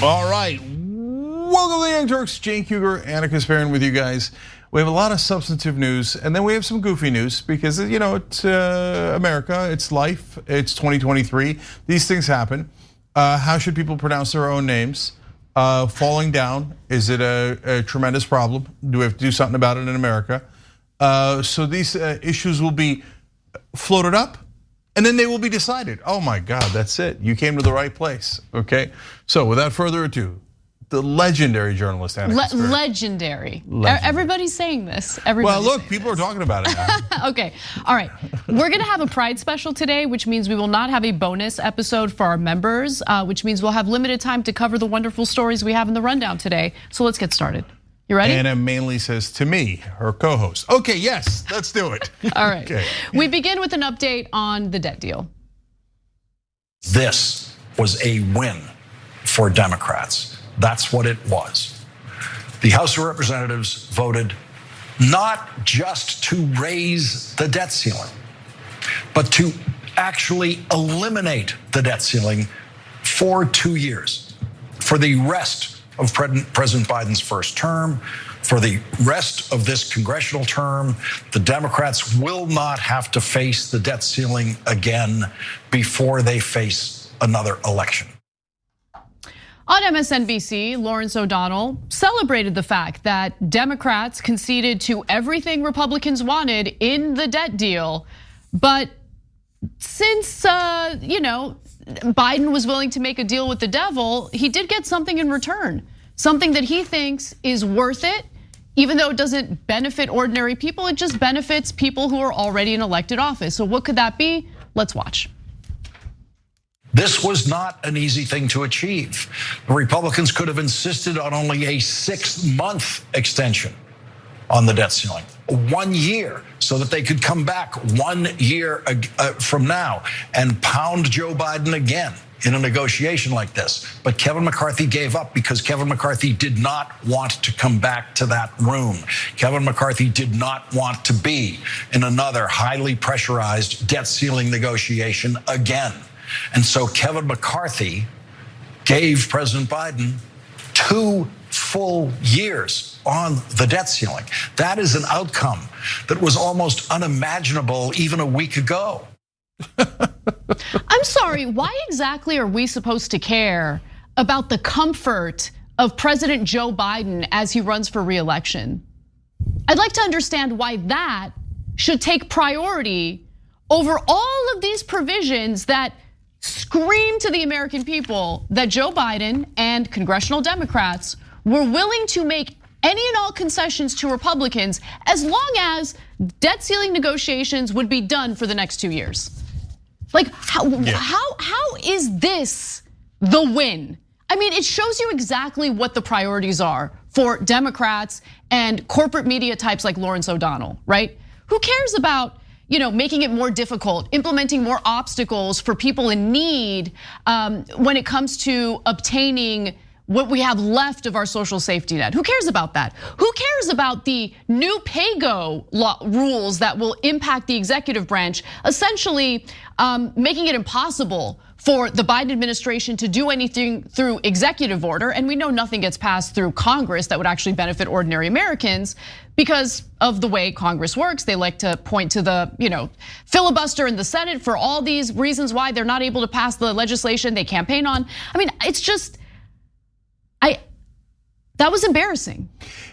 All right, welcome to the Young Turks. Cenk, Uygur, and Kasparian with you guys. We have a lot of substantive news, and then we have some goofy news because it's America, it's life, it's 2023. These things happen. How should people pronounce their own names? Falling down, is it a tremendous problem? Do we have to do something about it in America? So these issues will be floated up, and then they will be decided. Oh my God, that's it. You came to the right place, okay? So without further ado, the legendary journalist, legendary. Everybody's saying this. Well, look, people are talking about it now. Okay, all right. We're gonna have a Pride special today, which means we will not have a bonus episode for our members, which means we'll have limited time to cover the wonderful stories we have in the rundown today. So let's get started. You ready? Anna mainly says to me, her co-host. Okay, yes, let's do it. All right, okay. We begin with an update on the debt deal. This was a win for Democrats. That's what it was. The House of Representatives voted not just to raise the debt ceiling, but to actually eliminate the debt ceiling for 2 years, for the rest of President Biden's first term, for the rest of this congressional term. The Democrats will not have to face the debt ceiling again before they face another election. On MSNBC, Lawrence O'Donnell celebrated the fact that Democrats conceded to everything Republicans wanted in the debt deal. But since Biden was willing to make a deal with the devil, he did get something in return, something that he thinks is worth it. Even though it doesn't benefit ordinary people, it just benefits people who are already in elected office. So what could that be? Let's watch. This was not an easy thing to achieve. The Republicans could have insisted on only a 6-month extension on the debt ceiling, 1 year, so that they could come back 1 year from now and pound Joe Biden again in a negotiation like this. But Kevin McCarthy gave up because Kevin McCarthy did not want to come back to that room. Kevin McCarthy did not want to be in another highly pressurized debt ceiling negotiation again. And so Kevin McCarthy gave President Biden 2 full years on the debt ceiling. That is an outcome that was almost unimaginable even a week ago. I'm sorry, why exactly are we supposed to care about the comfort of President Joe Biden as he runs for re-election? I'd like to understand why that should take priority over all of these provisions that scream to the American people that Joe Biden and congressional Democrats were willing to make any and all concessions to Republicans as long as debt ceiling negotiations would be done for the next 2 years. Like, how is this the win? I mean, it shows you exactly what the priorities are for Democrats and corporate media types like Lawrence O'Donnell, right? Who cares about making it more difficult, implementing more obstacles for people in need when it comes to obtaining what we have left of our social safety net? Who cares about that? Who cares about the new pay-go rules that will impact the executive branch, essentially making it impossible for the Biden administration to do anything through executive order? And we know nothing gets passed through Congress that would actually benefit ordinary Americans because of the way Congress works. They like to point to the filibuster in the Senate for all these reasons why they're not able to pass the legislation they campaign on. I mean, it's just, that was embarrassing.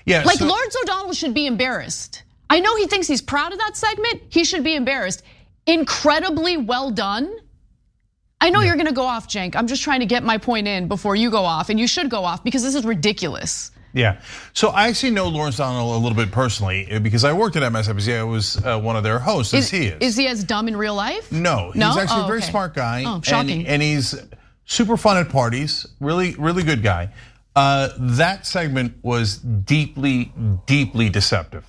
Yeah, like Lawrence O'Donnell should be embarrassed. I know he thinks he's proud of that segment. He should be embarrassed. Incredibly well done. I know you're gonna go off, Cenk. I'm just trying to get my point in before you go off, and you should go off because this is ridiculous. Yeah, so I actually know Lawrence O'Donnell a little bit personally because I worked at MSNBC. I was one of their hosts, as he is. Is he as dumb in real life? No, he's actually a very smart guy. Oh, shocking. And he's super fun at parties, really good guy. That segment was deeply deceptive.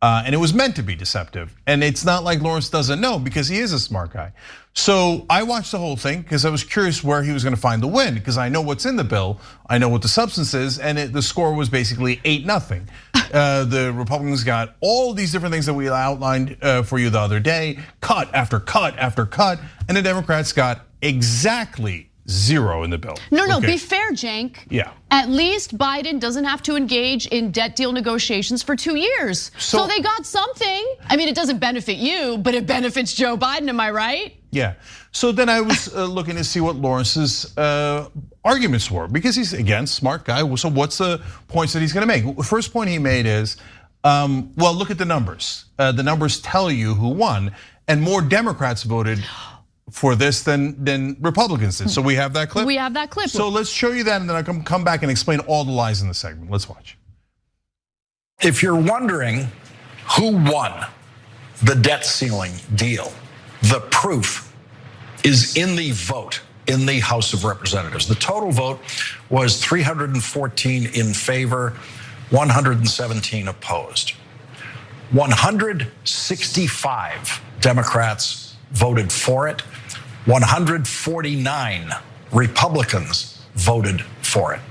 And it was meant to be deceptive. And it's not like Lawrence doesn't know because he is a smart guy. So I watched the whole thing because I was curious where he was gonna find the win because I know what's in the bill, I know what the substance is, and the score was basically 8-0. The Republicans got all these different things that we outlined for you the other day, cut after cut after cut, and the Democrats got exactly zero in the bill. No, be fair, Cenk. Yeah. At least Biden doesn't have to engage in debt deal negotiations for 2 years. So they got something. I mean, it doesn't benefit you, but it benefits Joe Biden, am I right? Yeah, so then I was looking to see what Lawrence's arguments were, because he's, again, smart guy, so what's the points that he's gonna make? The first point he made is, well, look at the numbers. The numbers tell you who won, and more Democrats voted for this than Republicans did. So we have that clip? We have that clip. So let's show you that, and then I'll come back and explain all the lies in the segment. Let's watch. If you're wondering who won the debt ceiling deal, the proof is in the vote in the House of Representatives. The total vote was 314 in favor, 117 opposed. 165 Democrats voted for it. 149 Republicans voted for it.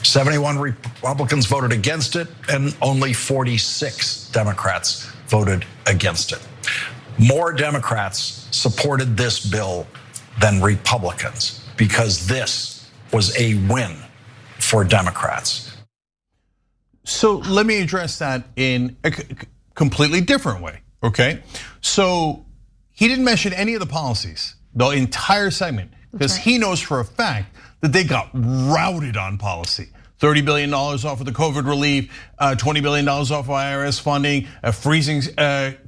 71 Republicans voted against it, and only 46 Democrats voted against it. More Democrats supported this bill than Republicans, because this was a win for Democrats. So let me address that in a completely different way, okay? So he didn't mention any of the policies, the entire segment, because he knows for a fact that they got routed on policy. $30 billion off of the COVID relief, $20 billion off of IRS funding, a freezing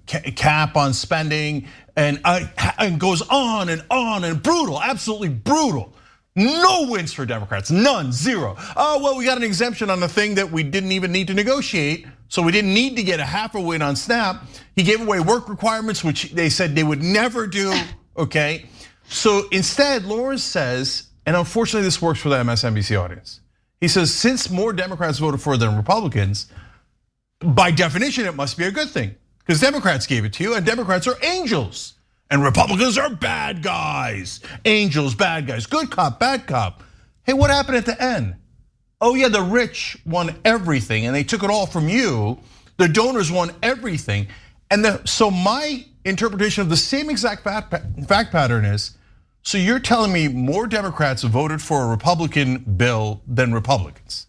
cap on spending, and goes on and brutal, absolutely brutal. No wins for Democrats, none, zero. Oh, well, we got an exemption on the thing that we didn't even need to negotiate, so we didn't need to get a half a win on SNAP. He gave away work requirements, which they said they would never do, okay? So instead, Lawrence says, and unfortunately this works for the MSNBC audience, he says, since more Democrats voted for it than Republicans, by definition, it must be a good thing, because Democrats gave it to you, and Democrats are angels. And Republicans are bad guys. Angels, bad guys, good cop, bad cop. Hey, what happened at the end? Oh yeah, the rich won everything and they took it all from you. The donors won everything. And so my interpretation of the same exact fact pattern is, so you're telling me more Democrats voted for a Republican bill than Republicans.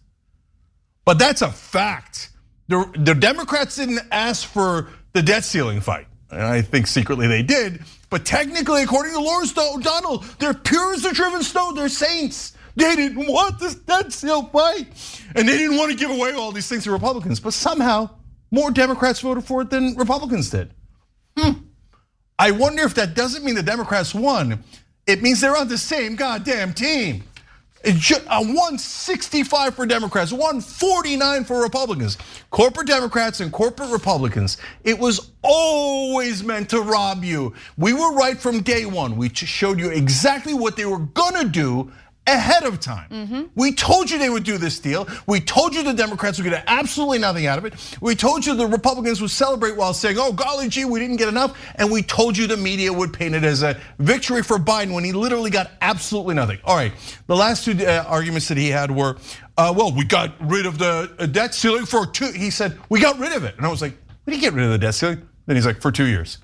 But that's a fact. The Democrats didn't ask for the debt ceiling fight. And I think secretly they did, but technically, according to Lawrence O'Donnell, they're pure as the driven snow, they're saints. They didn't want this debt ceiling fight, and they didn't want to give away all these things to Republicans, but somehow more Democrats voted for it than Republicans did. I wonder if that doesn't mean the Democrats won. It means they're on the same goddamn team. It's 165 for Democrats, 149 for Republicans. Corporate Democrats and corporate Republicans. It was always meant to rob you. We were right from day one. We showed you exactly what they were gonna do ahead of time. We told you they would do this deal. We told you the Democrats would get absolutely nothing out of it. We told you the Republicans would celebrate while saying, oh golly gee, we didn't get enough. And we told you the media would paint it as a victory for Biden when he literally got absolutely nothing. All right, the last two arguments that he had were, well, we got rid of the debt ceiling for he said, we got rid of it. And I was like, we didn't get rid of the debt ceiling. Then he's like, for 2 years.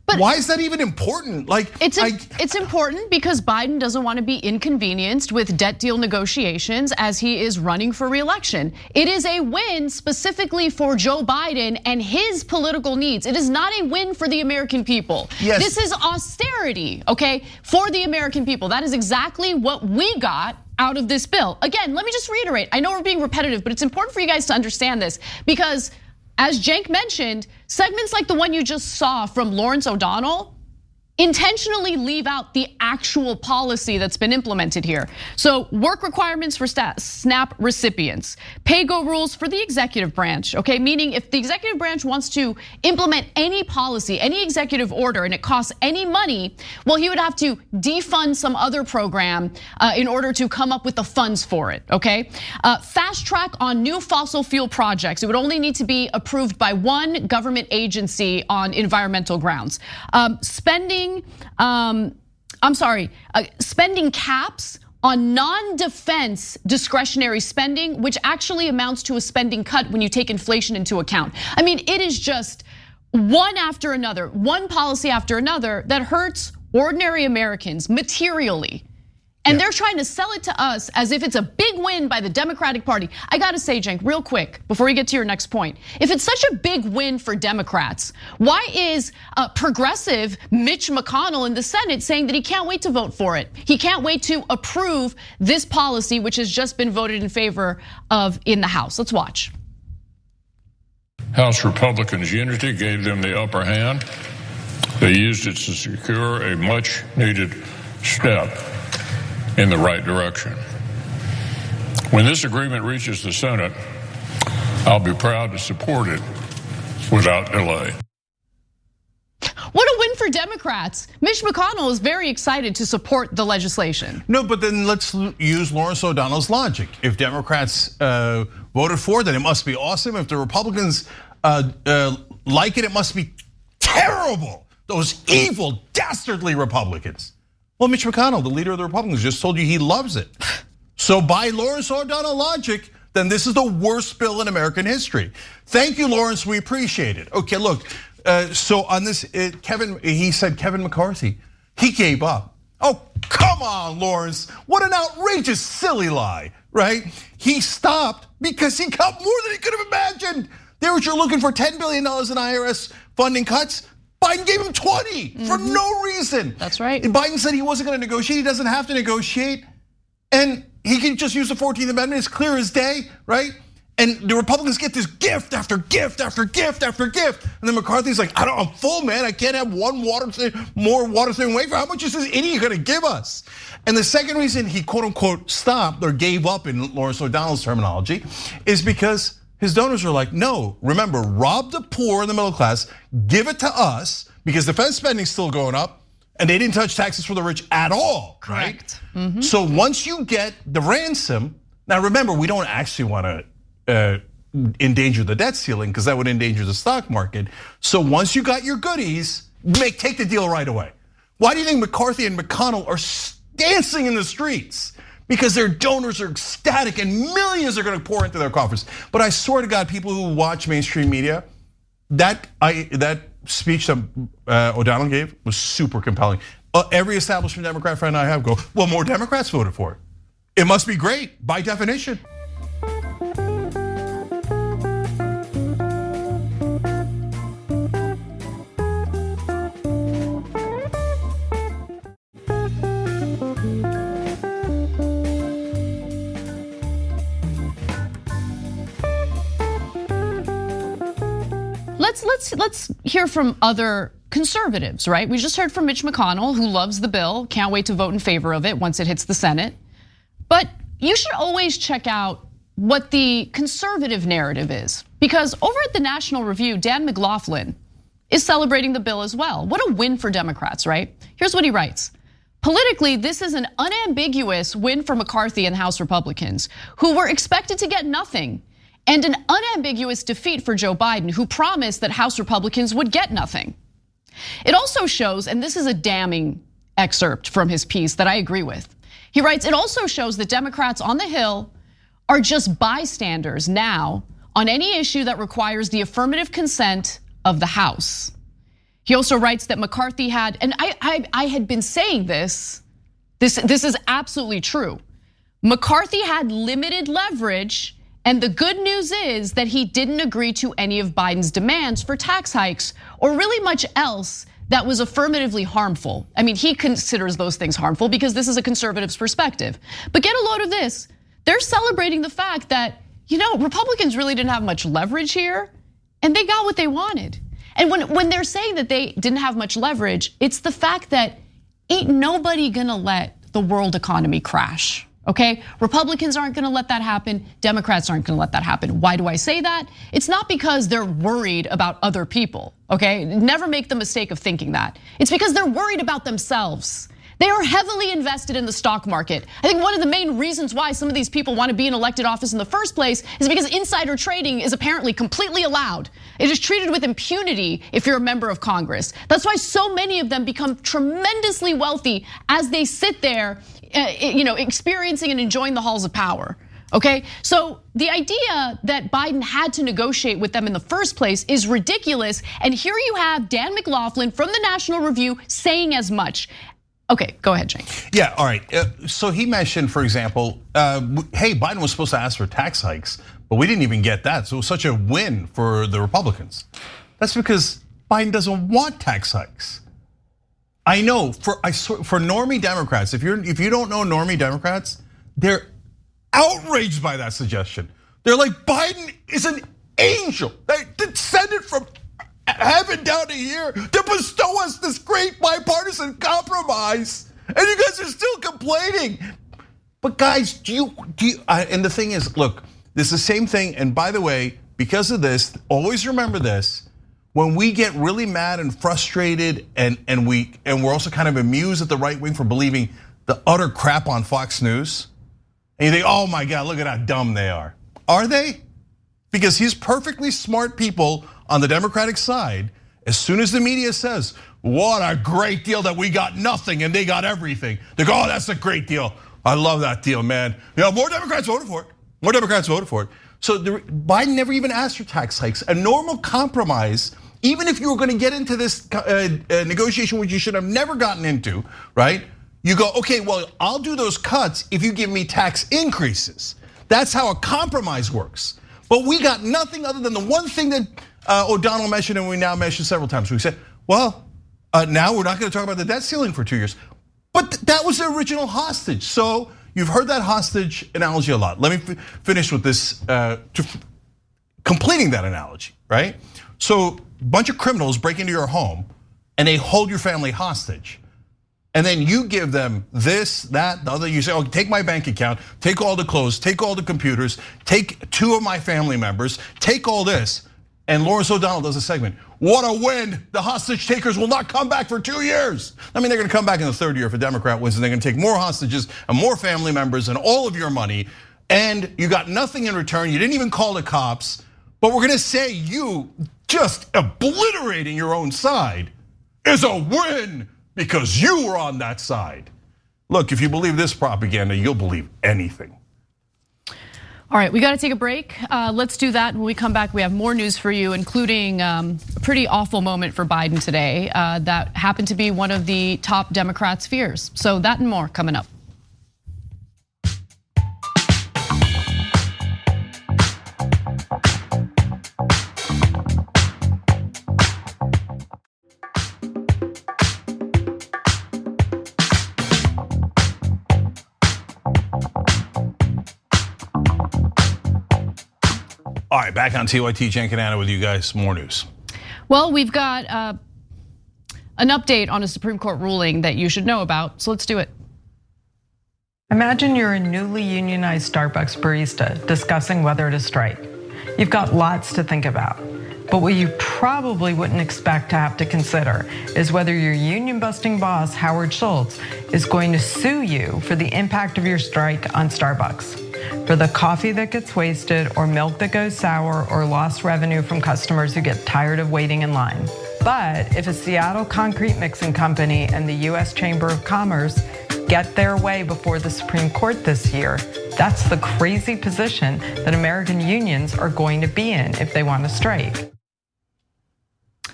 But why is that even important? Like, it's important because Biden doesn't want to be inconvenienced with debt deal negotiations as he is running for re-election. It is a win specifically for Joe Biden and his political needs. It is not a win for the American people. Yes. This is austerity, okay, for the American people. That is exactly what we got out of this bill. Again, let me just reiterate. I know we're being repetitive, but it's important for you guys to understand this because as Cenk mentioned, segments like the one you just saw from Lawrence O'Donnell intentionally leave out the actual policy that's been implemented here. So work requirements for SNAP recipients, pay-go rules for the executive branch, okay? Meaning if the executive branch wants to implement any policy, any executive order, and it costs any money, well, he would have to defund some other program in order to come up with the funds for it, okay? Fast track on new fossil fuel projects. It would only need to be approved by one government agency on environmental grounds. Spending caps on non-defense discretionary spending, which actually amounts to a spending cut when you take inflation into account. I mean, it is just one after another, one policy after another that hurts ordinary Americans materially. And they're trying to sell it to us as if it's a big win by the Democratic Party. I gotta say, Cenk, real quick, before we get to your next point, if it's such a big win for Democrats, why is progressive Mitch McConnell in the Senate saying that he can't wait to vote for it? He can't wait to approve this policy, which has just been voted in favor of in the House. Let's watch. House Republicans' unity gave them the upper hand. They used it to secure a much needed step in the right direction. When this agreement reaches the Senate, I'll be proud to support it without delay. What a win for Democrats. Mitch McConnell is very excited to support the legislation. No, but then let's use Lawrence O'Donnell's logic. If Democrats voted for it, then it must be awesome. If the Republicans like it, it must be terrible. Those evil, dastardly Republicans. Well, Mitch McConnell, the leader of the Republicans, just told you he loves it. So by Lawrence O'Donnell logic, then this is the worst bill in American history. Thank you, Lawrence, we appreciate it. Okay, look, so on this, he said Kevin McCarthy, he gave up. Oh, come on, Lawrence, what an outrageous, silly lie, right? He stopped because he got more than he could have imagined. They were looking for $10 billion in IRS funding cuts. Biden gave him 20 for no reason. That's right. And Biden said he wasn't going to negotiate. He doesn't have to negotiate. And he can just use the 14th Amendment. It's clear as day, right? And the Republicans get this gift after gift after gift after gift. And then McCarthy's like, I'm full, man. I can't have one more water-thin wafer. How much is this idiot going to give us? And the second reason he quote unquote stopped or gave up in Lawrence O'Donnell's terminology is because his donors are like, no, remember, rob the poor and the middle class, give it to us, because defense spending's still going up, and they didn't touch taxes for the rich at all, Correct. Right? So once you get the ransom, now remember, we don't actually want to endanger the debt ceiling, because that would endanger the stock market. So once you got your goodies, take the deal right away. Why do you think McCarthy and McConnell are dancing in the streets? Because their donors are ecstatic and millions are going to pour into their coffers. But I swear to God, people who watch mainstream media, that speech that O'Donnell gave was super compelling. Every establishment Democrat friend I have go, well, more Democrats voted for it. It must be great by definition. Let's hear from other conservatives, right? We just heard from Mitch McConnell, who loves the bill, can't wait to vote in favor of it once it hits the Senate. But you should always check out what the conservative narrative is, because over at the National Review, Dan McLaughlin is celebrating the bill as well. What a win for Democrats, right? Here's what he writes. Politically, this is an unambiguous win for McCarthy and House Republicans, who were expected to get nothing, and an unambiguous defeat for Joe Biden, who promised that House Republicans would get nothing. It also shows, and this is a damning excerpt from his piece that I agree with. He writes, it also shows that Democrats on the Hill are just bystanders now on any issue that requires the affirmative consent of the House. He also writes that McCarthy had, and I had been saying this is absolutely true. McCarthy had limited leverage, and the good news is that he didn't agree to any of Biden's demands for tax hikes or really much else that was affirmatively harmful. I mean, he considers those things harmful because this is a conservative's perspective. But get a load of this. They're celebrating the fact that, Republicans really didn't have much leverage here, and they got what they wanted. And when they're saying that they didn't have much leverage, it's the fact that ain't nobody gonna let the world economy crash. Okay, Republicans aren't gonna let that happen. Democrats aren't gonna let that happen. Why do I say that? It's not because they're worried about other people, okay? Never make the mistake of thinking that. It's because they're worried about themselves. They are heavily invested in the stock market. I think one of the main reasons why some of these people want to be in elected office in the first place is because insider trading is apparently completely allowed. It is treated with impunity if you're a member of Congress. That's why so many of them become tremendously wealthy as they sit there, experiencing and enjoying the halls of power. Okay, so the idea that Biden had to negotiate with them in the first place is ridiculous. And here you have Dan McLaughlin from the National Review saying as much. Okay, go ahead, Cenk. Yeah, all right. So he mentioned, for example, hey, Biden was supposed to ask for tax hikes, but we didn't even get that. So it was such a win for the Republicans. That's because Biden doesn't want tax hikes. I know for normie Democrats, if you don't know normie Democrats, they're outraged by that suggestion. They're like, Biden is an angel. They descended from heaven down to here to bestow us this great bipartisan compromise, and you guys are still complaining. But guys, do you? And the thing is, look, this is the same thing. And by the way, because of this, always remember this: when we get really mad and frustrated, and we're also kind of amused at the right wing for believing the utter crap on Fox News, and you think, oh my God, look at how dumb they are. Are they? Because he's perfectly smart people on the Democratic side. As soon as the media says, what a great deal that we got nothing and they got everything, they go, oh, that's a great deal. I love that deal, man. You know, more Democrats voted for it. More Democrats voted for it. So Biden never even asked for tax hikes. A normal compromise, even if you were going to get into this negotiation, which you should have never gotten into, right? You go, okay, well, I'll do those cuts if you give me tax increases. That's how a compromise works. But we got nothing other than the one thing that O'Donnell mentioned, and we now mentioned several times. We said, well, now we're not going to talk about the debt ceiling for 2 years. But that was the original hostage. So you've heard that hostage analogy a lot. Let me finish with this, completing that analogy, right? So a bunch of criminals break into your home and they hold your family hostage. And then you give them this, that, the other. You say, oh, take my bank account, take all the clothes, take all the computers, take 2 of my family members, take all this. And Lawrence O'Donnell does a segment. What a win, the hostage takers will not come back for 2 years. I mean, they're gonna come back in the 3rd year if a Democrat wins, and they're gonna take more hostages and more family members and all of your money. And you got nothing in return, you didn't even call the cops. But we're gonna say you just obliterating your own side is a win, because you were on that side. Look, if you believe this propaganda, you'll believe anything. All right, we got to take a break. Let's do that. When we come back, we have more news for you, including a pretty awful moment for Biden today that happened to be one of the top Democrats' fears. So that and more coming up. All right, back on TYT, Cenk and Anna with you guys, more news. Well, we've got an update on a Supreme Court ruling that you should know about, so let's do it. Imagine you're a newly unionized Starbucks barista discussing whether to strike. You've got lots to think about, but what you probably wouldn't expect to have to consider is whether your union-busting boss, Howard Schultz, is going to sue you for the impact of your strike on Starbucks. For the coffee that gets wasted, or milk that goes sour, or lost revenue from customers who get tired of waiting in line. But if a Seattle concrete mixing company and the US Chamber of Commerce get their way before the Supreme Court this year, that's the crazy position that American unions are going to be in if they want to strike.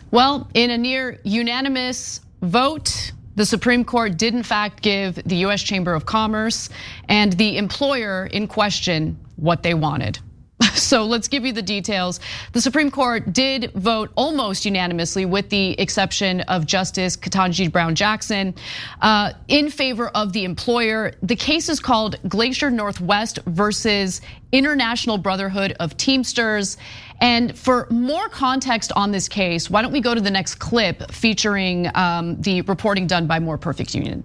Well, in a near unanimous vote, the Supreme Court did in fact give the US Chamber of Commerce and the employer in question what they wanted. So let's give you the details. The Supreme Court did vote almost unanimously, with the exception of Justice Ketanji Brown Jackson, in favor of the employer. The case is called Glacier Northwest versus International Brotherhood of Teamsters. And for more context on this case, why don't we go to the next clip featuring the reporting done by More Perfect Union.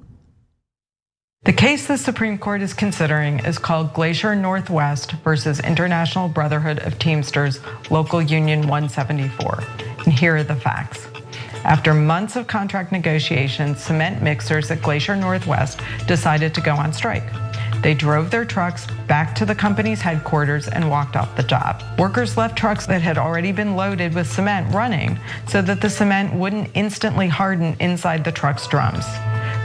The case the Supreme Court is considering is called Glacier Northwest versus International Brotherhood of Teamsters, Local Union 174. And here are the facts. After months of contract negotiations, cement mixers at Glacier Northwest decided to go on strike. They drove their trucks back to the company's headquarters and walked off the job. Workers left trucks that had already been loaded with cement running so that the cement wouldn't instantly harden inside the truck's drums.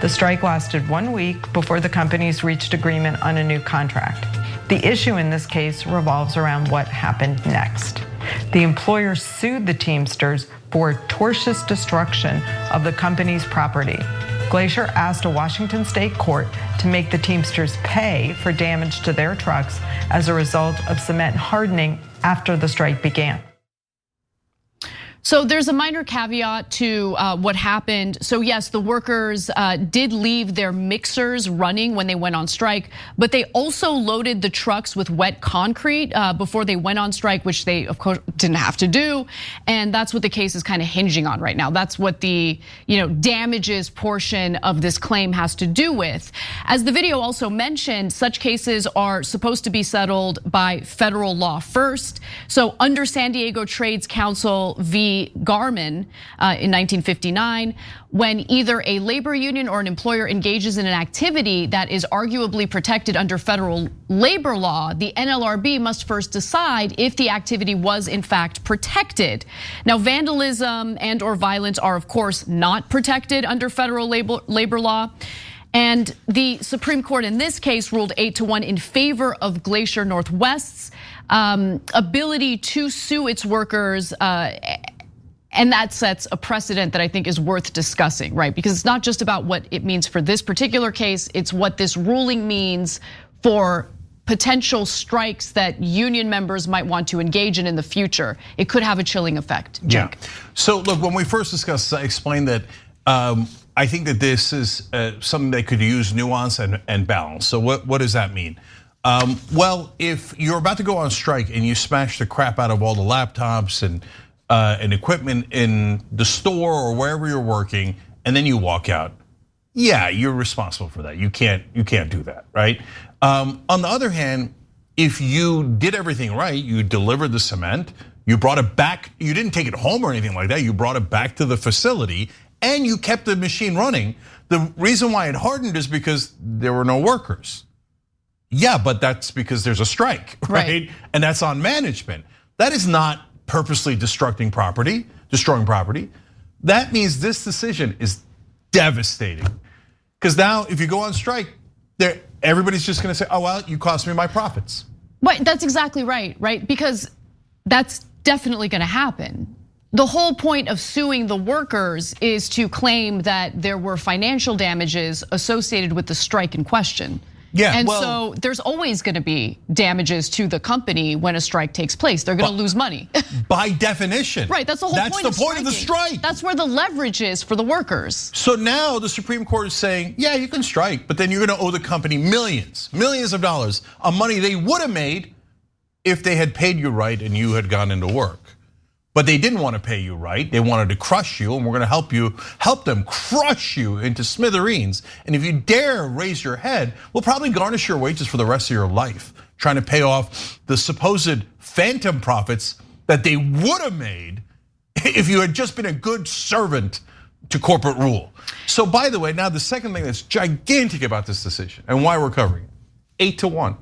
The strike lasted 1 week before the companies reached agreement on a new contract. The issue in this case revolves around what happened next. The employer sued the Teamsters for tortious destruction of the company's property. Glacier asked a Washington state court to make the Teamsters pay for damage to their trucks as a result of cement hardening after the strike began. So there's a minor caveat to what happened. So yes, the workers did leave their mixers running when they went on strike, but they also loaded the trucks with wet concrete before they went on strike, which they of course didn't have to do. And that's what the case is kind of hinging on right now. That's what the damages portion of this claim has to do with. As the video also mentioned, such cases are supposed to be settled by federal law first. So under San Diego Trades Council v. Garmin in 1959, when either a labor union or an employer engages in an activity that is arguably protected under federal labor law, the NLRB must first decide if the activity was in fact protected. Now, vandalism and or violence are of course not protected under federal labor law. And the Supreme Court in this case ruled 8-1 in favor of Glacier Northwest's ability to sue its workers. And that sets a precedent that I think is worth discussing, right? Because it's not just about what it means for this particular case, it's what this ruling means for potential strikes that union members might want to engage in the future. It could have a chilling effect. Cenk. Yeah. So look, when we first discussed, I explained that I think that this is something that could use nuance and balance. So what does that mean? Well, if you're about to go on strike and you smash the crap out of all the laptops and equipment in the store or wherever you're working, and then you walk out, yeah, you're responsible for that. You can't do that, right? On the other hand, if you did everything right, you delivered the cement, you brought it back, you didn't take it home or anything like that, you brought it back to the facility and you kept the machine running. The reason why it hardened is because there were no workers. Yeah, but that's because there's a strike, right? And that's on management. That is not purposely destroying property. That means this decision is devastating. Because now if you go on strike, everybody's just gonna say, oh, well, you cost me my profits. Right, that's exactly right? Because that's definitely gonna happen. The whole point of suing the workers is to claim that there were financial damages associated with the strike in question. Yeah, and so there's always gonna be damages to the company when a strike takes place. They're gonna lose money. By definition. Right, that's the whole point. That's the point of the strike. That's where the leverage is for the workers. So now the Supreme Court is saying, yeah, you can strike, but then you're gonna owe the company millions of dollars of money they would have made if they had paid you right and you had gone into work. But they didn't want to pay you right. They wanted to crush you, and we're going to help them crush you into smithereens. And if you dare raise your head, we'll probably garnish your wages for the rest of your life, trying to pay off the supposed phantom profits that they would have made if you had just been a good servant to corporate rule. So by the way, now the second thing that's gigantic about this decision and why we're covering it, 8-1.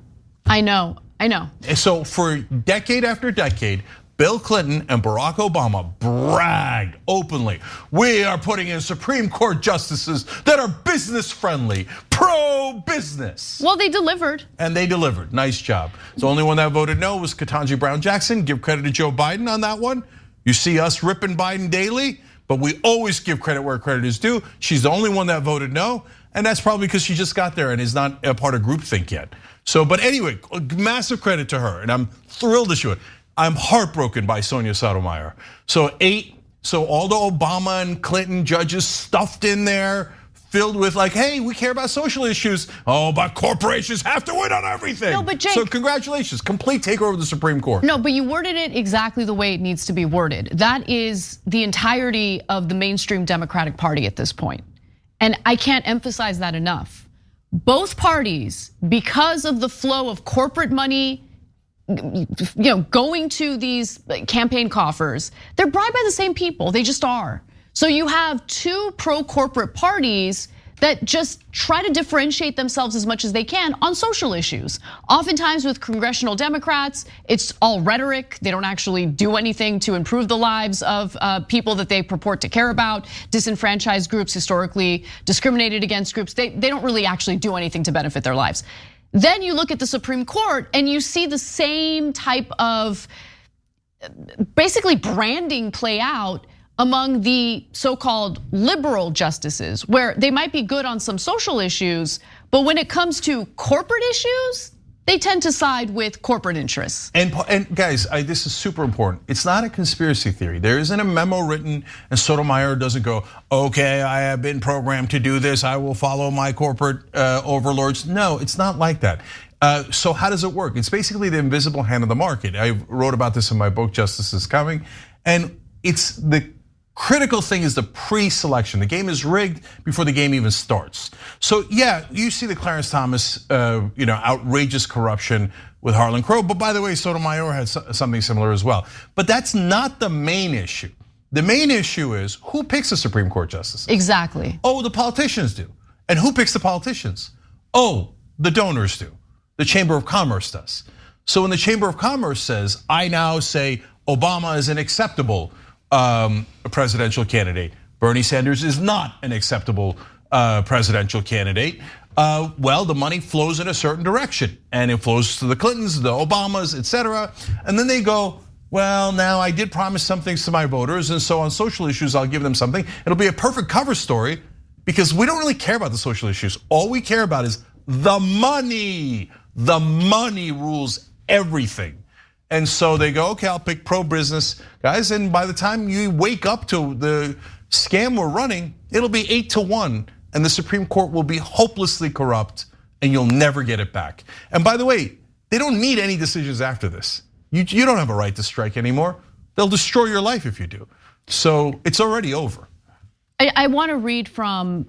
I know. And so for decade after decade, Bill Clinton and Barack Obama bragged openly, we are putting in Supreme Court justices that are business friendly, pro-business. Well, they delivered. And they delivered, nice job. The only one that voted no was Ketanji Brown Jackson. Give credit to Joe Biden on that one. You see us ripping Biden daily, but we always give credit where credit is due. She's the only one that voted no, and that's probably because she just got there and is not a part of groupthink yet. So, but anyway, massive credit to her, and I'm thrilled to show it. I'm heartbroken by Sonia Sotomayor. So all the Obama and Clinton judges stuffed in there, filled with like, hey, we care about social issues. Oh, but corporations have to win on everything. No, but Cenk, so congratulations, complete takeover of the Supreme Court. No, but you worded it exactly the way it needs to be worded. That is the entirety of the mainstream Democratic Party at this point. And I can't emphasize that enough. Both parties, because of the flow of corporate money, going to these campaign coffers, they're bribed by the same people. They just are. So you have two pro-corporate parties that just try to differentiate themselves as much as they can on social issues. Oftentimes with congressional Democrats, it's all rhetoric. They don't actually do anything to improve the lives of people that they purport to care about. Disenfranchised groups, historically discriminated against groups, they don't really actually do anything to benefit their lives. Then you look at the Supreme Court and you see the same type of basically branding play out among the so-called liberal justices, where they might be good on some social issues, but when it comes to corporate issues, they tend to side with corporate interests. And guys, this is super important. It's not a conspiracy theory. There isn't a memo written and Sotomayor doesn't go, okay, I have been programmed to do this. I will follow my corporate overlords. No, it's not like that. So how does it work? It's basically the invisible hand of the market. I wrote about this in my book, Justice is Coming. And it's the critical thing is the pre-selection. The game is rigged before the game even starts. So yeah, you see the Clarence Thomas, outrageous corruption with Harlan Crow. But by the way, Sotomayor had something similar as well. But that's not the main issue. The main issue is who picks the Supreme Court justices? Exactly. Oh, the politicians do. And who picks the politicians? Oh, the donors do. The Chamber of Commerce does. So when the Chamber of Commerce says, I now say Obama is an acceptable presidential candidate. Bernie Sanders is not an acceptable presidential candidate. Well, the money flows in a certain direction, and it flows to the Clintons, the Obamas, etc. And then they go, well, now I did promise some things to my voters, and so on social issues, I'll give them something. It'll be a perfect cover story because we don't really care about the social issues. All we care about is the money. The money rules everything. And so they go, okay, I'll pick pro-business guys. And by the time you wake up to the scam we're running, it'll be 8-1. And the Supreme Court will be hopelessly corrupt and you'll never get it back. And by the way, they don't need any decisions after this. You don't have a right to strike anymore. They'll destroy your life if you do. So it's already over. I want to read from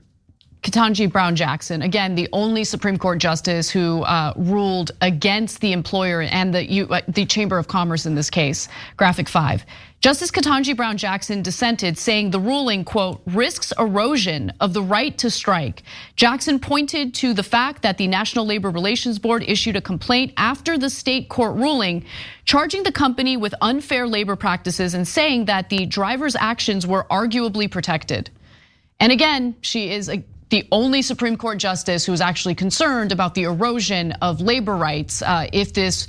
Ketanji Brown Jackson, again, the only Supreme Court justice who ruled against the employer and the Chamber of Commerce in this case, graphic 5. Justice Ketanji Brown Jackson dissented, saying the ruling, quote, risks erosion of the right to strike. Jackson pointed to the fact that the National Labor Relations Board issued a complaint after the state court ruling, charging the company with unfair labor practices and saying that the driver's actions were arguably protected. And again, she is the only Supreme Court justice who is actually concerned about the erosion of labor rights if this,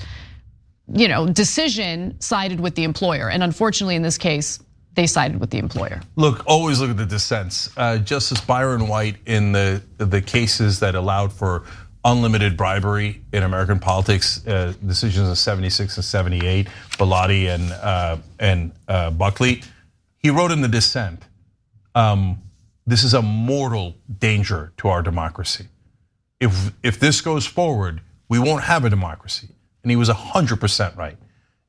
decision sided with the employer. And unfortunately, in this case, they sided with the employer. Look, always look at the dissents. Justice Byron White in the cases that allowed for unlimited bribery in American politics, decisions of 76 and 78, Bellotti and Buckley, he wrote in the dissent, this is a mortal danger to our democracy. If this goes forward, we won't have a democracy. And he was 100% right.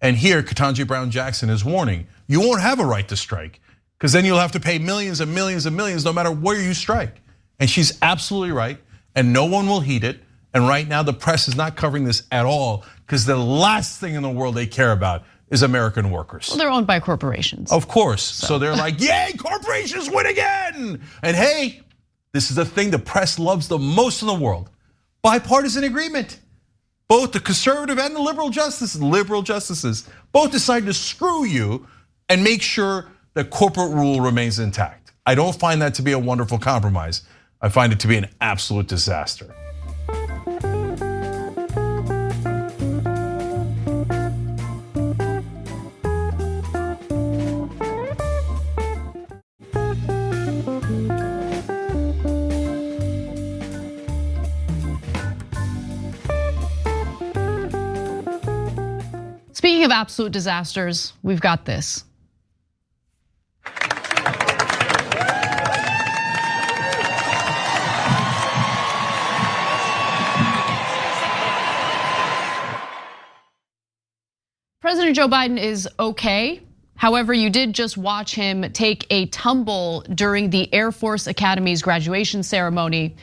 And here, Ketanji Brown Jackson is warning, you won't have a right to strike, because then you'll have to pay millions and millions and millions no matter where you strike. And she's absolutely right, and no one will heed it. And right now, the press is not covering this at all, because the last thing in the world they care about is American workers. Well, they're owned by corporations. Of course, so they're like, yay, corporations win again. And hey, this is the thing the press loves the most in the world, bipartisan agreement. Both the conservative and the liberal justices, both decide to screw you and make sure that corporate rule remains intact. I don't find that to be a wonderful compromise. I find it to be an absolute disaster. Speaking of absolute disasters, we've got this. President Joe Biden is okay. However, you did just watch him take a tumble during the Air Force Academy's graduation ceremony.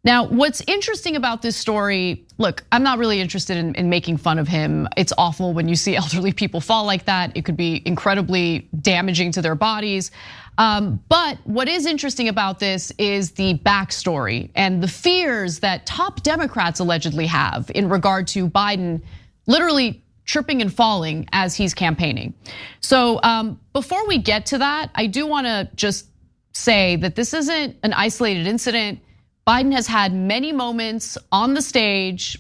Now, what's interesting about this story, look, I'm not really interested in making fun of him. It's awful when you see elderly people fall like that. It could be incredibly damaging to their bodies. But what is interesting about this is the backstory and the fears that top Democrats allegedly have in regard to Biden literally tripping and falling as he's campaigning. So before we get to that, I do wanna just say that this isn't an isolated incident. Biden has had many moments on the stage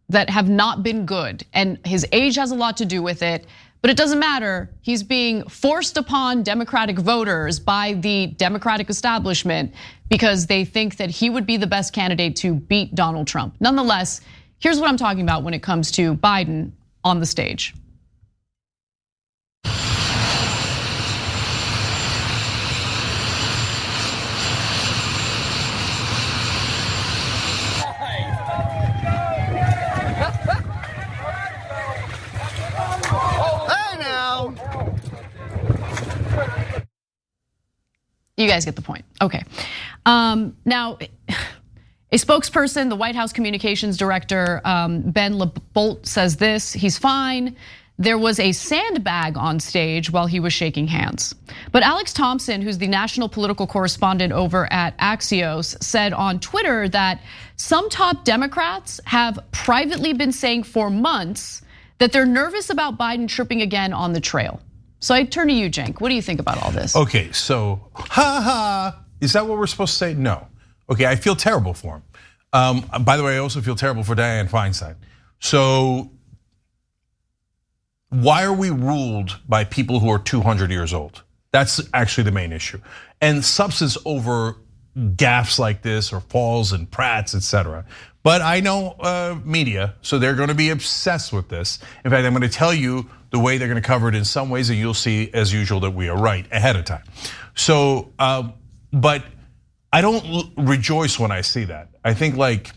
that have not been good, and his age has a lot to do with it. But it doesn't matter. He's being forced upon Democratic voters by the Democratic establishment because they think that he would be the best candidate to beat Donald Trump. Nonetheless, here's what I'm talking about when it comes to Biden on the stage. You guys get the point. Okay. Now, a spokesperson, the White House communications director, Ben LeBolt, says this: he's fine. There was a sandbag on stage while he was shaking hands. But Alex Thompson, who's the national political correspondent over at Axios, said on Twitter that some top Democrats have privately been saying for months that they're nervous about Biden tripping again on the trail. So I turn to you, Cenk. What do you think about all this? Okay, so is that what we're supposed to say? No. Okay, I feel terrible for him. By the way, I also feel terrible for Dianne Feinstein. So why are we ruled by people who are 200 years old? That's actually the main issue. And substance over gaffes like this or falls and prats, etc. But I know media, so they're going to be obsessed with this. In fact, I'm going to tell you the way they're going to cover it in some ways, and you'll see, as usual, that we are right ahead of time. So, but I don't rejoice when I see that. I think like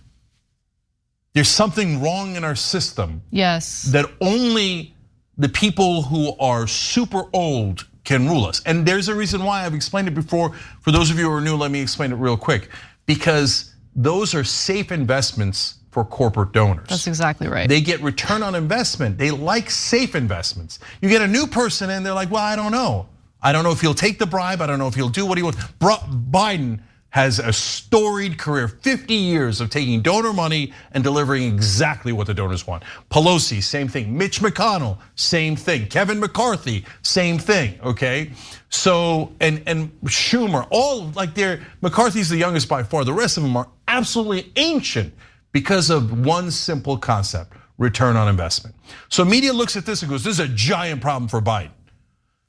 there's something wrong in our system. Yes. That only the people who are super old can rule us. And there's a reason why. I've explained it before. For those of you who are new, let me explain it real quick. Because those are safe investments for corporate donors. That's exactly right. They get return on investment. They like safe investments. You get a new person and they're like, well, I don't know. I don't know if he'll take the bribe. I don't know if he'll do what he wants. Biden has a storied career, 50 years of taking donor money and delivering exactly what the donors want. Pelosi, same thing. Mitch McConnell, same thing. Kevin McCarthy, same thing, okay? So, and Schumer, all like McCarthy's the youngest by far. The rest of them are absolutely ancient because of one simple concept: return on investment. So media looks at this and goes, this is a giant problem for Biden.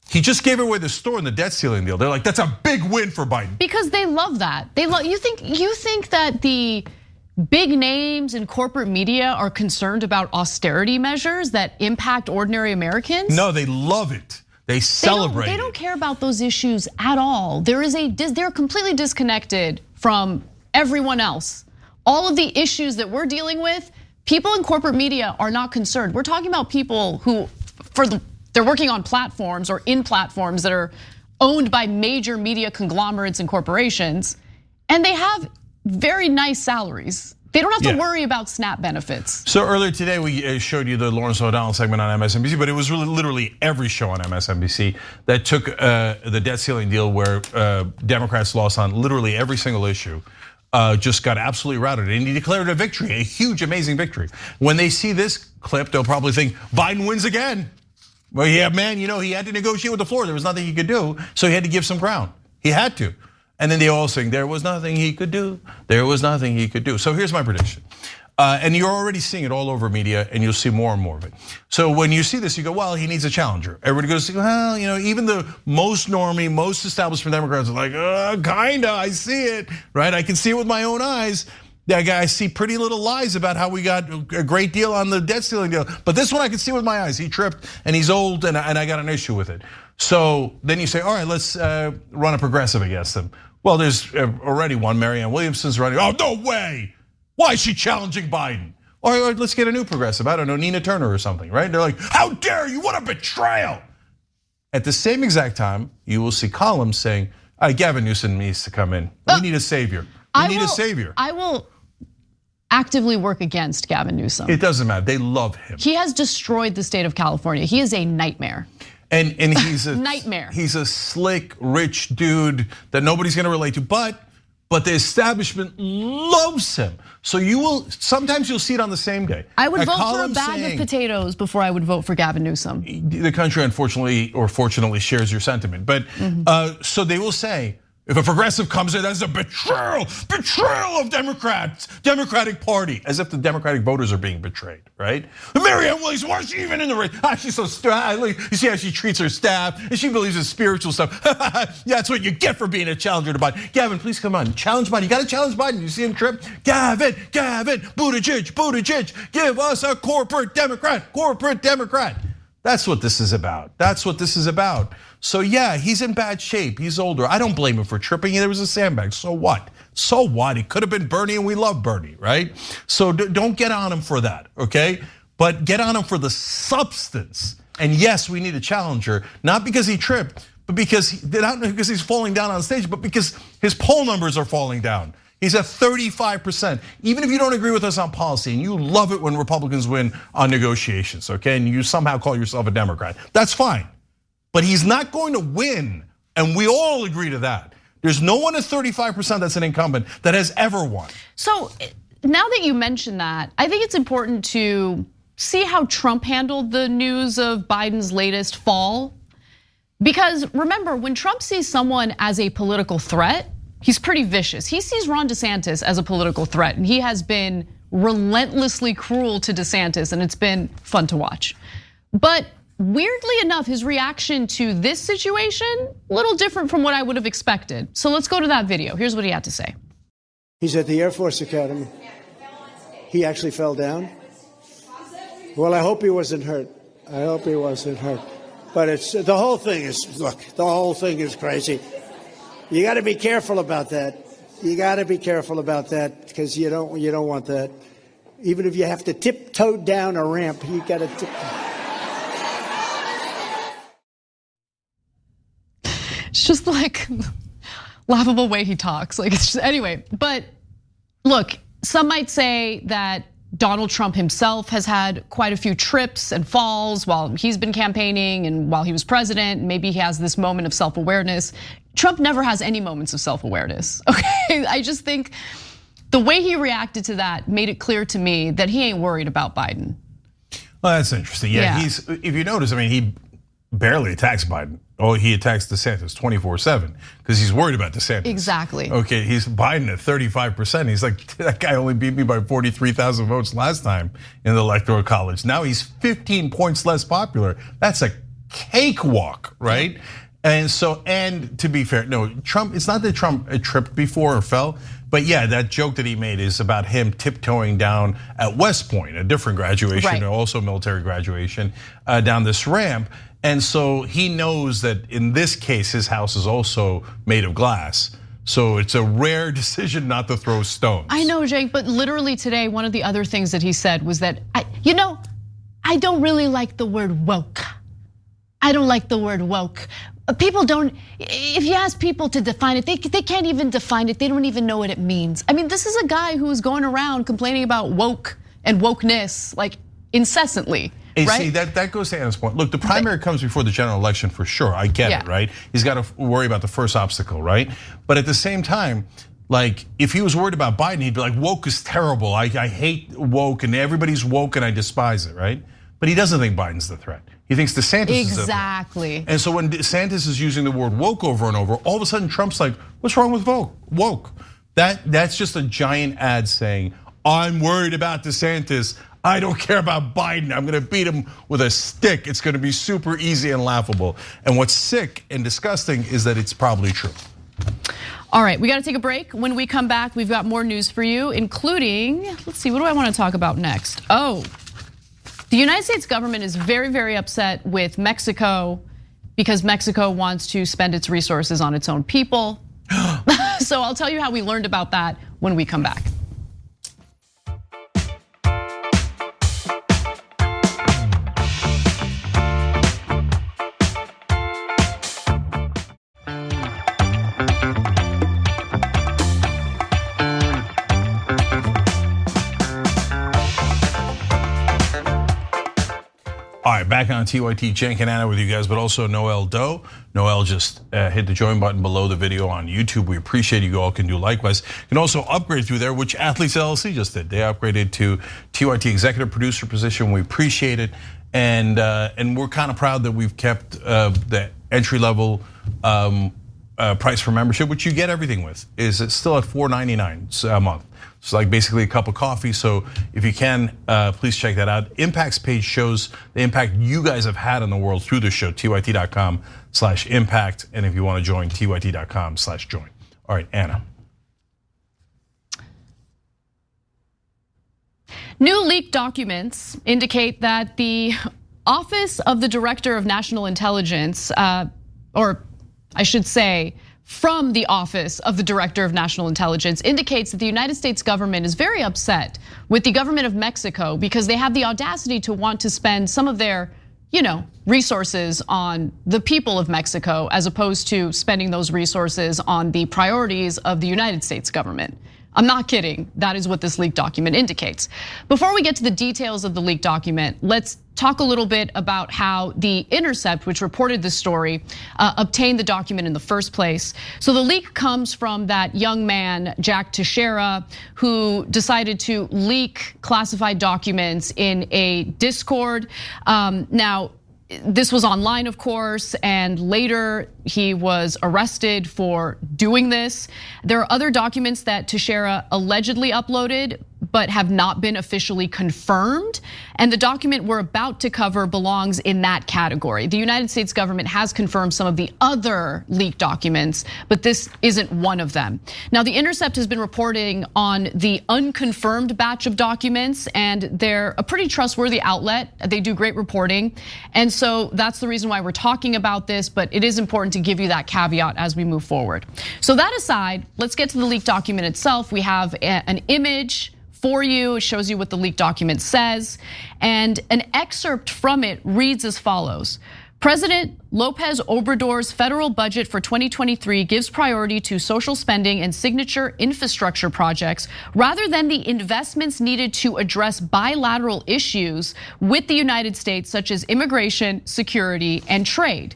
He just gave away the store in the debt ceiling deal. They're like, that's a big win for Biden. Because they love that. You think that the big names in corporate media are concerned about austerity measures that impact ordinary Americans? No, they love it. They celebrate. They don't care about those issues at all. They're completely disconnected from everyone else. All of the issues that we're dealing with, people in corporate media are not concerned. We're talking about people who, they're working on platforms or in platforms that are owned by major media conglomerates and corporations, and they have very nice salaries. They don't have to worry about SNAP benefits. So earlier today, we showed you the Lawrence O'Donnell segment on MSNBC, but it was really literally every show on MSNBC that took the debt ceiling deal where Democrats lost on literally every single issue. Just got absolutely routed, and he declared a victory, a huge, amazing victory. When they see this clip, they'll probably think Biden wins again. Well, yeah, man, he had to negotiate with the floor. There was nothing he could do, so he had to give some ground. He had to. And then they all sing, there was nothing he could do. There was nothing he could do. So here's my prediction. And you're already seeing it all over media, and you'll see more and more of it. So when you see this, you go, well, he needs a challenger. Everybody goes, well, even the most normie, most establishment Democrats are like, kinda, I see it, right? I can see it with my own eyes. That guy, I see pretty little lies about how we got a great deal on the debt ceiling deal. But this one I can see with my eyes. He tripped and he's old and I got an issue with it. So then you say, all right, let's run a progressive against him. Well, there's already one, Marianne Williamson's running. Oh, no way. Why is she challenging Biden? All right, let's get a new progressive. I don't know, Nina Turner or something, right? They're like, how dare you, what a betrayal. At the same exact time, you will see columns saying, Gavin Newsom needs to come in. We need a savior. We need a savior. I will actively work against Gavin Newsom. It doesn't matter, they love him. He has destroyed the state of California. He is a nightmare. And he's a nightmare. He's a slick, rich dude that nobody's gonna relate to, but the establishment loves him. So sometimes you'll see it on the same day. I would vote for a bag of potatoes before I would vote for Gavin Newsom. The country, unfortunately or fortunately, shares your sentiment. But so they will say, If a progressive comes in, that's a betrayal of Democrats, Democratic Party, as if the Democratic voters are being betrayed, right? Marianne Williamson, why is she even in the race? She's so you see how she treats her staff, and she believes in spiritual stuff. That's what you get for being a challenger to Biden. Gavin, please come on, challenge Biden. You got to challenge Biden. You see him trip? Gavin, Buttigieg, give us a corporate Democrat. That's what this is about. So yeah, he's in bad shape. He's older. I don't blame him for tripping. There was a sandbag. So what? It could have been Bernie, and we love Bernie, right? So don't get on him for that, okay? But get on him for the substance. And yes, we need a challenger, not because he tripped, but because he's falling down on stage, but because his poll numbers are falling down. He's at 35%. Even if you don't agree with us on policy, and you love it when Republicans win on negotiations, okay? And you somehow call yourself a Democrat, that's fine. But he's not going to win, and we all agree to that. There's no one at 35% that's an incumbent that has ever won. So now that you mention that, I think it's important to see how Trump handled the news of Biden's latest fall. Because remember, when Trump sees someone as a political threat, he's pretty vicious. He sees Ron DeSantis as a political threat, and he has been relentlessly cruel to DeSantis, and it's been fun to watch. But weirdly enough, his reaction to this situation, a little different from what I would have expected. So let's go to that video. Here's what he had to say. He's at the Air Force Academy. He actually fell down. Well, I hope he wasn't hurt. But it's the whole thing is crazy. You got to be careful about that. Because you don't want that. Even if you have to tiptoe down a ramp, you got to tiptoe. It's just like laughable way he talks. Like it's just, anyway, but look, some might say that Donald Trump himself has had quite a few trips and falls while he's been campaigning and while he was president. Maybe he has this moment of self-awareness. Trump never has any moments of self-awareness, okay? I just think the way he reacted to that made it clear to me that he ain't worried about Biden. Well, that's interesting. Yeah, if you notice, I mean, he barely attacks Biden. Oh, he attacks DeSantis 24/7 because he's worried about DeSantis. Exactly. Okay, he's Biden at 35%. He's like, that guy only beat me by 43,000 votes last time in the Electoral College. Now he's 15 points less popular. That's a cakewalk, right? And to be fair, no, Trump, it's not that Trump tripped before or fell, but yeah, that joke that he made is about him tiptoeing down at West Point, a different graduation, right. Also military graduation, down this ramp. And so he knows that in this case, his house is also made of glass. So it's a rare decision not to throw stones. I know, Cenk, but literally today, one of the other things that he said was that, I don't really like the word woke. I don't like the word woke. People don't, if you ask people to define it, they can't even define it. They don't even know what it means. I mean, this is a guy who is going around complaining about woke and wokeness like incessantly. And right? see, that goes to Anna's point. Look, the primary comes before the general election for sure. I get it, right? He's got to worry about the first obstacle, right? But at the same time, like if he was worried about Biden, he'd be like, woke is terrible. I hate woke and everybody's woke and I despise it, right? But he doesn't think Biden's the threat. He thinks DeSantis is the threat. Exactly. And so when DeSantis is using the word woke over and over, all of a sudden Trump's like, what's wrong with woke? That's just a giant ad saying, I'm worried about DeSantis. I don't care about Biden. I'm gonna beat him with a stick. It's gonna be super easy and laughable. And what's sick and disgusting is that it's probably true. All right, we gotta take a break. When we come back, we've got more news for you, including, let's see, what do I wanna talk about next? Oh, the United States government is very, very upset with Mexico because Mexico wants to spend its resources on its own people. So I'll tell you how we learned about that when we come back. All right, back on TYT, Cenk and Anna with you guys, but also Noel Doe. Noel just hit the join button below the video on YouTube. We appreciate you all can do likewise. You can also upgrade through there, which Athletes LLC just did. They upgraded to TYT executive producer position. We appreciate it, and we're kind of proud that we've kept the entry level price for membership, which you get everything with, is it's still at $4.99 a month. It's like basically a cup of coffee. So if you can, please check that out. Impact's page shows the impact you guys have had on the world through the show, tyt.com/impact. And if you want to join, tyt.com/join. All right, Anna. New leaked documents indicate that the Office of the Director of National Intelligence, or I should say, from the Office of the Director of National Intelligence, indicates that the United States government is very upset with the government of Mexico because they have the audacity to want to spend some of their, resources on the people of Mexico as opposed to spending those resources on the priorities of the United States government. I'm not kidding. That is what this leaked document indicates. Before we get to the details of the leaked document, let's talk a little bit about how The Intercept, which reported this story, obtained the document in the first place. So the leak comes from that young man, Jack Teixeira, who decided to leak classified documents in a Discord. Now, this was online, of course, and later he was arrested for doing this. There are other documents that Teixeira allegedly uploaded, but have not been officially confirmed. And the document we're about to cover belongs in that category. The United States government has confirmed some of the other leaked documents, but this isn't one of them. Now, The Intercept has been reporting on the unconfirmed batch of documents, and they're a pretty trustworthy outlet. They do great reporting. And so that's the reason why we're talking about this, but it is important to give you that caveat as we move forward. So that aside, let's get to the leaked document itself. We have an image for you. It shows you what the leaked document says. And an excerpt from it reads as follows. President Lopez Obrador's federal budget for 2023 gives priority to social spending and signature infrastructure projects rather than the investments needed to address bilateral issues with the United States, such as immigration, security, and trade.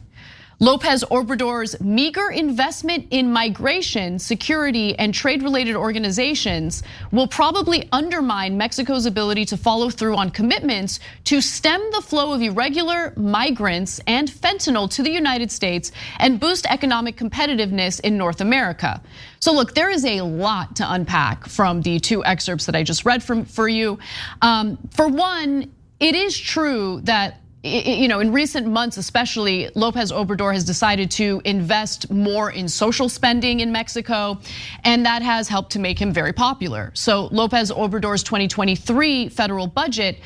Lopez Obrador's meager investment in migration, security, and trade-related organizations will probably undermine Mexico's ability to follow through on commitments to stem the flow of irregular migrants and fentanyl to the United States and boost economic competitiveness in North America. So look, there is a lot to unpack from the two excerpts that I just read for you. For one, it is true that in recent months, especially, Lopez Obrador has decided to invest more in social spending in Mexico, and that has helped to make him very popular. So Lopez Obrador's 2023 federal budget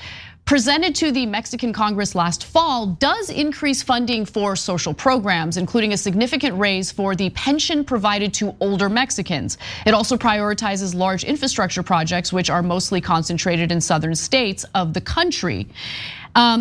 presented to the Mexican Congress last fall does increase funding for social programs, including a significant raise for the pension provided to older Mexicans. It also prioritizes large infrastructure projects, which are mostly concentrated in southern states of the country.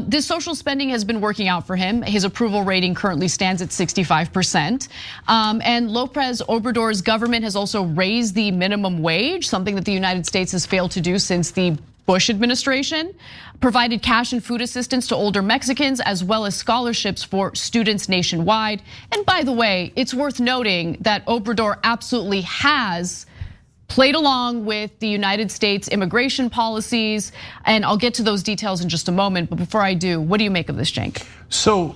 This social spending has been working out for him. His approval rating currently stands at 65%. And Lopez Obrador's government has also raised the minimum wage, something that the United States has failed to do since the Bush administration, provided cash and food assistance to older Mexicans, as well as scholarships for students nationwide. And by the way, it's worth noting that Obrador absolutely has played along with the United States immigration policies, and I'll get to those details in just a moment. But before I do, what do you make of this, Cenk? So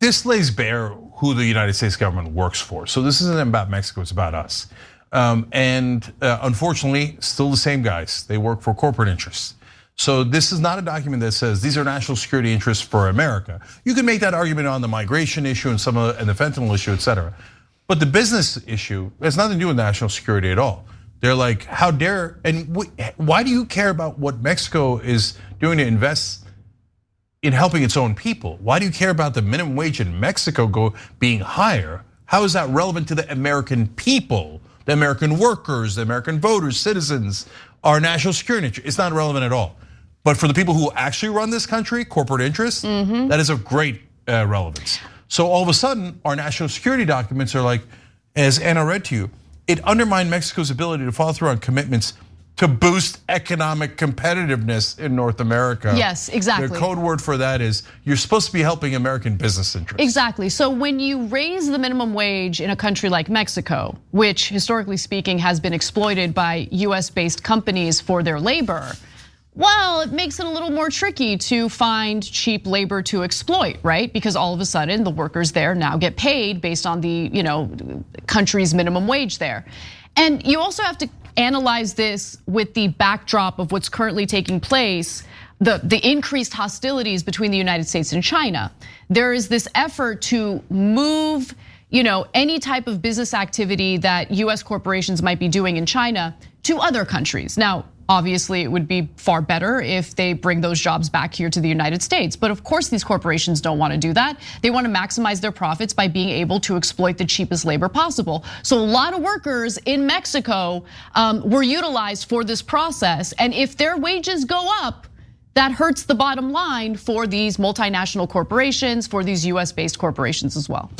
this lays bare who the United States government works for. So this isn't about Mexico, it's about us. And unfortunately, still the same guys. They work for corporate interests. So this is not a document that says these are national security interests for America. You can make that argument on the migration issue and and the fentanyl issue, et cetera. But the business issue has nothing to do with national security at all. They're like, how dare, and why do you care about what Mexico is doing to invest in helping its own people? Why do you care about the minimum wage in Mexico being higher? How is that relevant to the American people, the American workers, the American voters, citizens, our national security interest? It's not relevant at all. But for the people who actually run this country, corporate interests, that is of great relevance. So all of a sudden, our national security documents are like, as Anna read to you, it undermined Mexico's ability to follow through on commitments to boost economic competitiveness in North America. Yes, exactly. The code word for that is you're supposed to be helping American business interests. Exactly. So when you raise the minimum wage in a country like Mexico, which historically speaking has been exploited by US-based companies for their labor, Well, it makes it a little more tricky to find cheap labor to exploit, right? Because all of a sudden the workers there now get paid based on the, country's minimum wage there. And you also have to analyze this with the backdrop of what's currently taking place, the increased hostilities between the United States and China. There is this effort to move, any type of business activity that US corporations might be doing in China to other countries. Now, obviously, it would be far better if they bring those jobs back here to the United States. But of course, these corporations don't want to do that. They want to maximize their profits by being able to exploit the cheapest labor possible. So a lot of workers in Mexico were utilized for this process. And if their wages go up, that hurts the bottom line for these multinational corporations, for these US-based corporations as well.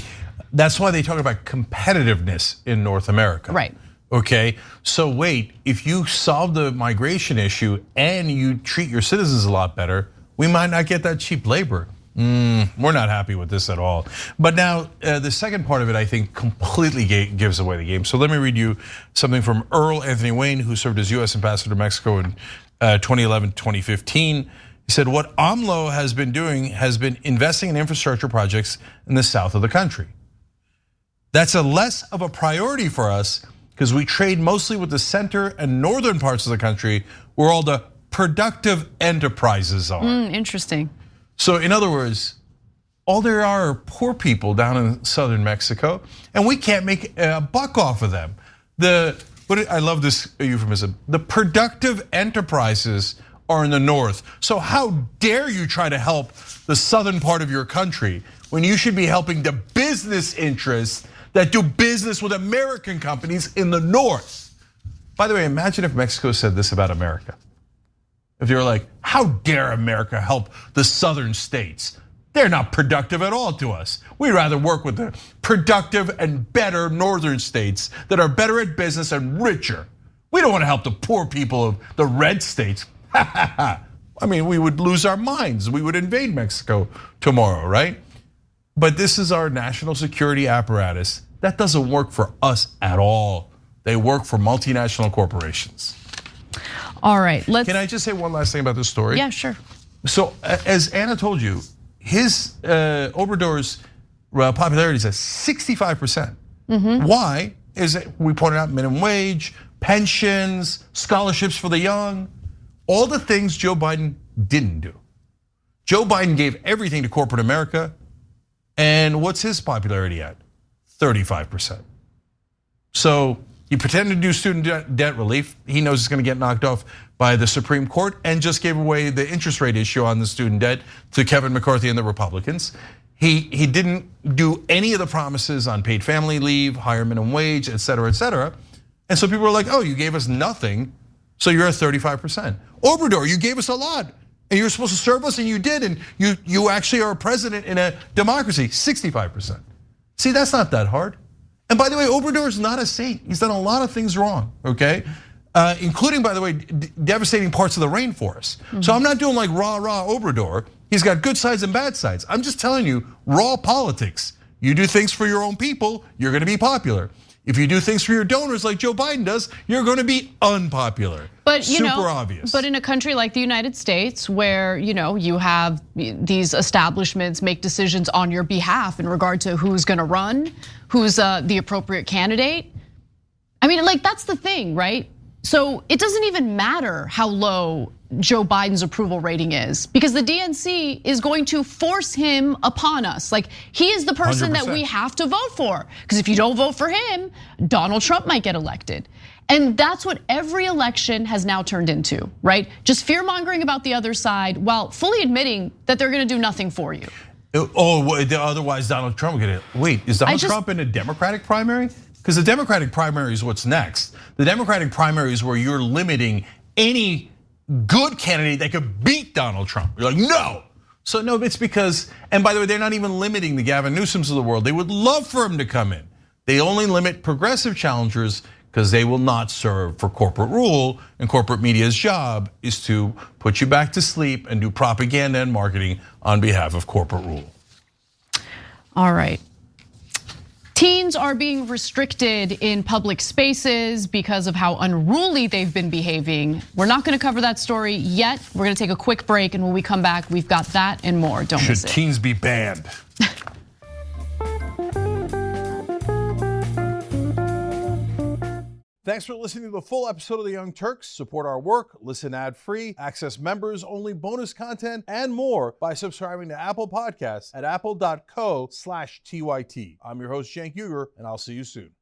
That's why they talk about competitiveness in North America. Right. Okay, so wait, if you solve the migration issue and you treat your citizens a lot better, we might not get that cheap labor. We're not happy with this at all. But now, the second part of it, I think, completely gives away the game. So let me read you something from Earl Anthony Wayne, who served as US ambassador to Mexico in 2011, 2015. He said, what AMLO has been doing has been investing in infrastructure projects in the south of the country. That's a less of a priority for us because we trade mostly with the center and northern parts of the country where all the productive enterprises are. Interesting. So in other words, all there are poor people down in southern Mexico, and we can't make a buck off of them. I love this euphemism. The productive enterprises are in the north. So how dare you try to help the southern part of your country when you should be helping the business interests that do business with American companies in the north? By the way, imagine if Mexico said this about America. If they were like, how dare America help the southern states? They're not productive at all to us. We'd rather work with the productive and better northern states that are better at business and richer. We don't want to help the poor people of the red states. I mean, we would lose our minds. We would invade Mexico tomorrow, right? But this is our national security apparatus. That doesn't work for us at all. They work for multinational corporations. All right, Can I just say one last thing about this story? Yeah, sure. So as Anna told you, his Obrador's popularity is at 65%. Why? Is it, we pointed out minimum wage, pensions, scholarships for the young, all the things Joe Biden didn't do. Joe Biden gave everything to corporate America, and what's his popularity at? 35%. So he pretended to do student debt relief. He knows it's going to get knocked off by the Supreme Court and just gave away the interest rate issue on the student debt to Kevin McCarthy and the Republicans. He didn't do any of the promises on paid family leave, higher minimum wage, et cetera, et cetera. And so people were like, oh, you gave us nothing, so you're at 35%. Obrador, you gave us a lot, and you're supposed to serve us, and you did, and you actually are a president in a democracy, 65%. See, that's not that hard. And by the way, Obrador is not a saint. He's done a lot of things wrong, okay? Including, by the way, devastating parts of the rainforest. So I'm not doing like rah Obrador. He's got good sides and bad sides. I'm just telling you, raw politics. You do things for your own people, you're gonna be popular. If you do things for your donors like Joe Biden does, you're gonna be unpopular. But super obvious. But in a country like the United States, where you have these establishments make decisions on your behalf in regard to who's gonna run, who's the appropriate candidate. I mean, like that's the thing, right? So it doesn't even matter how low Joe Biden's approval rating is because the DNC is going to force him upon us. Like he is the person 100%. That we have to vote for. Because if you don't vote for him, Donald Trump might get elected. And that's what every election has now turned into, right? Just fear mongering about the other side while fully admitting that they're gonna do nothing for you. Oh, otherwise Donald Trump would get it. Wait, is Donald Trump in a Democratic primary? Because the Democratic primary is what's next. The Democratic primary is where you're limiting any good candidate that could beat Donald Trump. You're like, no. So no, it's because, and by the way, they're not even limiting the Gavin Newsoms of the world. They would love for him to come in. They only limit progressive challengers because they will not serve for corporate rule, and corporate media's job is to put you back to sleep and do propaganda and marketing on behalf of corporate rule. All right. Teens are being restricted in public spaces because of how unruly they've been behaving. We're not gonna cover that story yet. We're gonna take a quick break, and when we come back, we've got that and more. Don't miss it. Should teens be banned? Thanks for listening to the full episode of The Young Turks. Support our work, listen ad-free, access members-only bonus content, and more by subscribing to Apple Podcasts at apple.co/TYT. I'm your host, Cenk Uygur, and I'll see you soon.